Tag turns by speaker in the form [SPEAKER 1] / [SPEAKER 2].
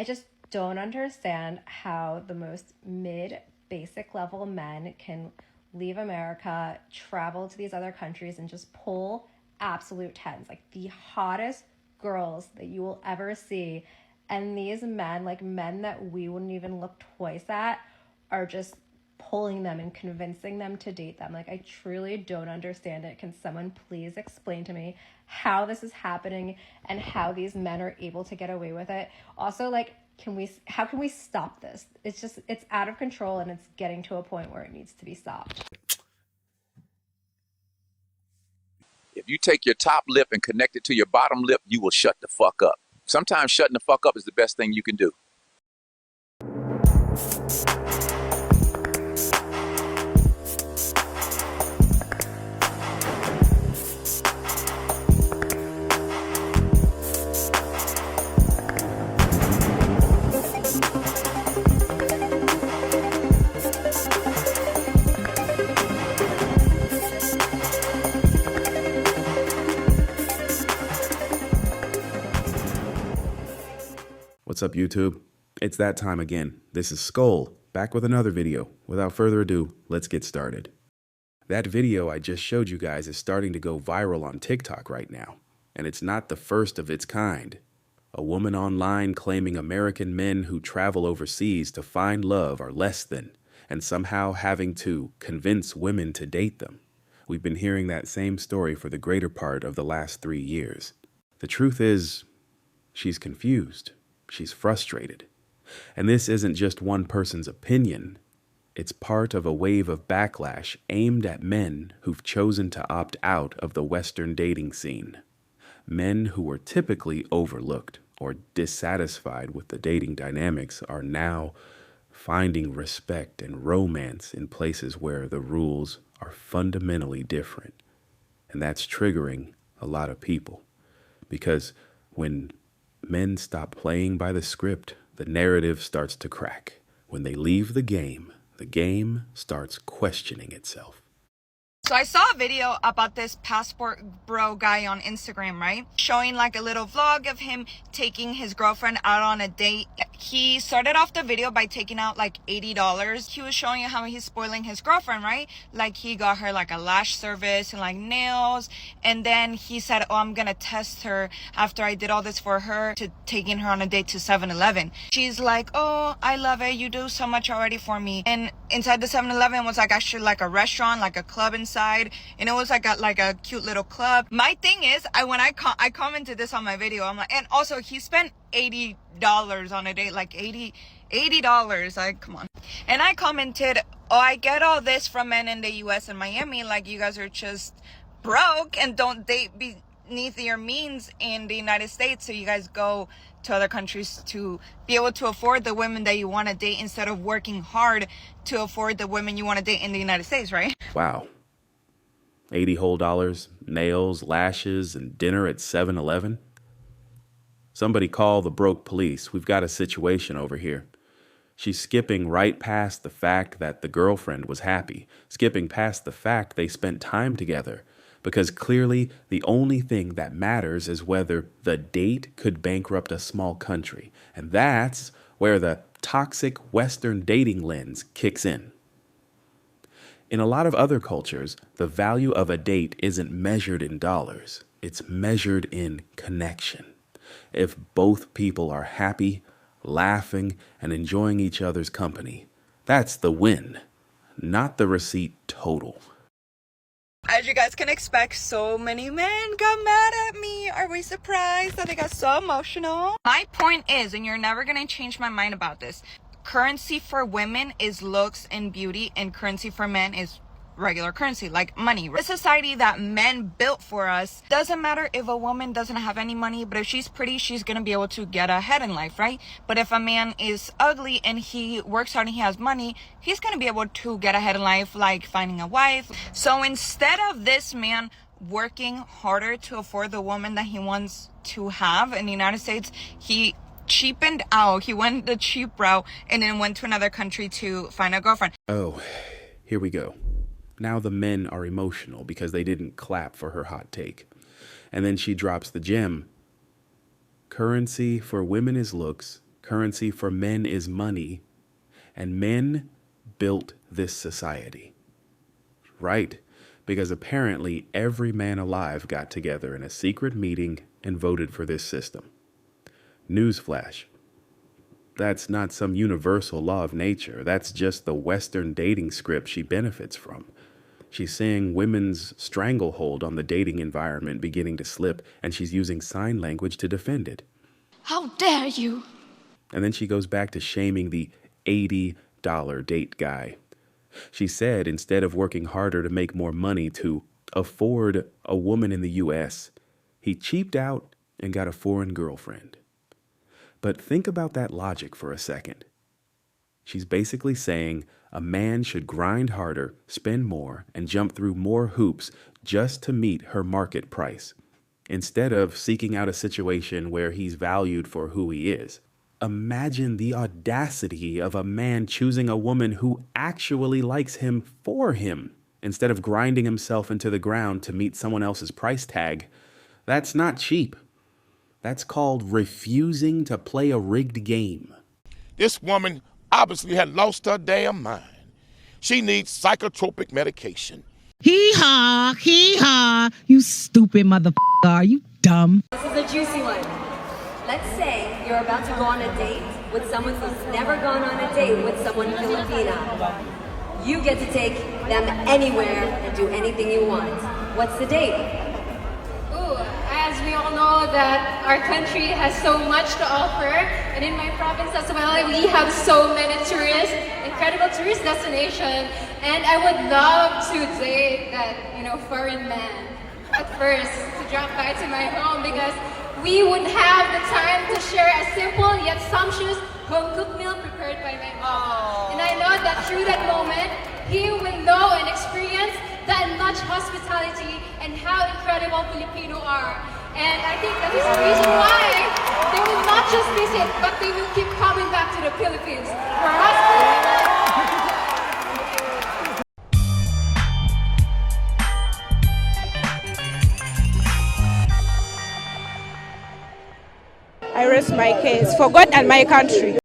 [SPEAKER 1] I just don't understand how the most basic level men can leave America, travel to these other countries, and just pull absolute tens, like the hottest girls that you will ever see. And these men, like men that we wouldn't even look twice at, are just pulling them and convincing them to date them. Like, I truly don't understand it. Can someone please explain to me how this is happening and how these men are able to get away with it? Also, like, how can we stop this? It's out of control and it's getting to a point where it needs to be stopped.
[SPEAKER 2] If you take your top lip and connect it to your bottom lip, you will shut the fuck up. Sometimes shutting the fuck up is the best thing you can do.
[SPEAKER 3] What's up, YouTube? It's that time again. This is Skull, back with another video. Without further ado, let's get started. That video I just showed you guys is starting to go viral on TikTok right now, and it's not the first of its kind. A woman online claiming American men who travel overseas to find love are less than, and somehow having to convince women to date them. We've been hearing that same story for the greater part of the last 3 years. The truth is, she's confused. She's frustrated. And this isn't just one person's opinion. It's part of a wave of backlash aimed at men who've chosen to opt out of the Western dating scene. Men who were typically overlooked or dissatisfied with the dating dynamics are now finding respect and romance in places where the rules are fundamentally different. And that's triggering a lot of people. Because when men stop playing by the script, the narrative starts to crack. When they leave the game starts questioning itself.
[SPEAKER 4] So I saw a video about this passport bro guy on Instagram, right? Showing like a little vlog of him taking his girlfriend out on a date. He started off the video by taking out like $80. He was showing how he's spoiling his girlfriend, right? Like he got her like a lash service and like nails. And then he said, oh, I'm gonna test her after I did all this for her to taking her on a date to 7-Eleven. She's like, oh, I love it. You do so much already for me. And inside the 7-Eleven was like actually like a restaurant, like a club inside. And it was like a cute little club. My thing is, I commented this on my video. I'm like, and also he spent $80 on a date, like $80. Like, come on. And I commented, oh, I get all this from men in the US and Miami. Like, you guys are just broke and don't date beneath your means in the United States. So you guys go to other countries to be able to afford the women that you want to date instead of working hard to afford the women you want to date in the United States, right?
[SPEAKER 3] Wow. $80 whole, nails, lashes, and dinner at 7-Eleven? Somebody call the broke police. We've got a situation over here. She's skipping right past the fact that the girlfriend was happy, skipping past the fact they spent time together, because clearly the only thing that matters is whether the date could bankrupt a small country. And that's where the toxic Western dating lens kicks in. In a lot of other cultures, the value of a date isn't measured in dollars. It's measured in connection. If both people are happy, laughing, and enjoying each other's company, that's the win, not the receipt total.
[SPEAKER 4] As you guys can expect, so many men got mad at me. Are we surprised that they got so emotional? My point is, and you're never gonna change my mind about this, currency for women is looks and beauty, and currency for men is regular currency, like money. The society that men built for us, doesn't matter if a woman doesn't have any money, but if she's pretty, she's gonna be able to get ahead in life, right? But if a man is ugly and he works hard and he has money, he's gonna be able to get ahead in life, like finding a wife. So instead of this man working harder to afford the woman that he wants to have in the United States, he cheapened out. He went the cheap route and then went to another country to find a girlfriend.
[SPEAKER 3] Oh, here we go. Now the men are emotional because they didn't clap for her hot take. And then she drops the gem. Currency for women is looks, Currency for men is money, and men built this society. Right, because apparently every man alive got together in a secret meeting and voted for this system. Newsflash. That's not some universal law of nature. That's just the Western dating script she benefits from. She's seeing women's stranglehold on the dating environment beginning to slip, and she's using sign language to defend it.
[SPEAKER 5] How dare you?
[SPEAKER 3] And then she goes back to shaming the $80 date guy. She said instead of working harder to make more money to afford a woman in the U.S., he cheaped out and got a foreign girlfriend. But think about that logic for a second. She's basically saying a man should grind harder, spend more, and jump through more hoops just to meet her market price, instead of seeking out a situation where he's valued for who he is. Imagine the audacity of a man choosing a woman who actually likes him for him, instead of grinding himself into the ground to meet someone else's price tag. That's not cheap. That's called refusing to play a rigged game.
[SPEAKER 6] This woman obviously had lost her damn mind. She needs psychotropic medication.
[SPEAKER 7] Hee-haw, you stupid motherfucker. Are you dumb?
[SPEAKER 8] This is a juicy one. Let's say you're about to go on a date with someone who's never gone on a date with someone Filipina. You get to take them anywhere and do anything you want. What's the date?
[SPEAKER 9] As we all know that our country has so much to offer, and in my province as well, we have so many tourists, incredible tourist destination, and I would love to date that, foreign man at first to drop by to my home, because we would have the time to share a simple yet sumptuous home-cooked meal prepared by my mom. And I know that through that moment, he will know and experience the unmatched hospitality and how incredible Filipino are. And I think that is the reason why they will not just visit, but they will keep coming back to the Philippines for hospitality.
[SPEAKER 10] I rest my case for God and my country.